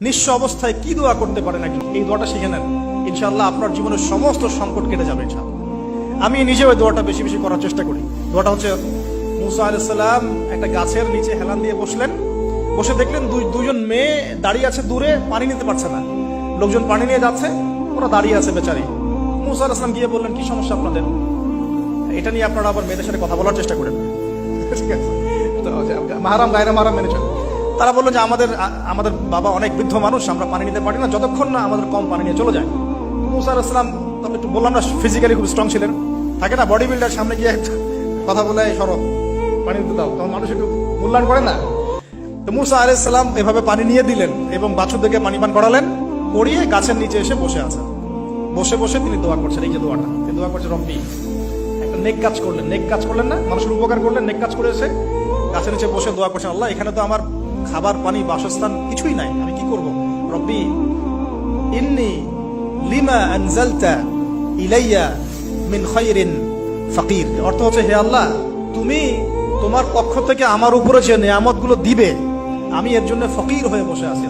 নিঃস্ব অবস্থায় কি দোয়া করতে পারে নাকি, এই দোয়াটা শিখে নেন, ইনশাআল্লাহ আপনার জীবনের সমস্ত সংকট কেটে যাবে ইনশাআল্লাহ। আমি নিজেও এই দোয়াটা বেশি বেশি করার চেষ্টা করি। দোয়াটা হচ্ছে, মুসা আলাইহিস সালাম একটা গাছের নিচে হেলান দিয়ে বসলেন, বসে দেখলেন দুজন মেয়ে দাঁড়িয়ে আছে দূরে, পানি নিতে পারছে না, লোকজন পানি নিয়ে যাচ্ছে, ওরা দাঁড়িয়ে আছে বেচারি। মুসা আলাইহিস সালাম গিয়ে বললেন, কি সমস্যা আপনাদের? এটা নিয়ে আপনারা আবার মেয়েদের সাথে কথা বলার চেষ্টা করেন, ঠিক আছে? তো মাহারাম গায়রা মাহারাম মেনে চলেন। তারা বললো যে আমাদের বাবা অনেক বৃদ্ধ মানুষ, আমরা পানি নিতে পারি না যতক্ষণ না আমাদের কম পানি নিয়ে চলে যায়। মুসা আলাইহিস সালাম তবে একটু বললাম না, ফিজিক্যালি খুব স্ট্রং ছিলেন, থাকে না বডি বিল্ডার, সামনে গিয়ে কথা বলে সরব পানি দিতে দাও, তখন মানুষ একটু মূল্যায়ন করে না। তো মুসা আলাইহিস সালাম এভাবে পানি নিয়ে দিলেন এবং বাছুরদেরকে পানি পান করালেন, করিয়ে গাছের নিচে এসে বসে আছেন। বসে বসে তিনি দোয়া করছেন, এই যে দোয়াটা, তিনি দোয়া করছেন, রব্বি, একটা নেক কাজ করলেন, নেক কাজ করলেন না, মানুষের উপকার করলেন, নেক কাজ করে এসে গাছের নিচে বসে দোয়া করছেন, আল্লাহ এখানে তো আমার খাবার পানি বাসস্থান কিছুই নাই, আমি কি করব? রব্বি ইন্নী লিমা আনজালতা ইলাইয়া মিন খায়রিন ফাকির। অর্থ হচ্ছে, হে আল্লাহ, তুমি তোমার পক্ষ থেকে আমার উপরে যে নিয়ামতগুলো দিবে, আমি এর জন্য ফকির হয়ে বসে আছি।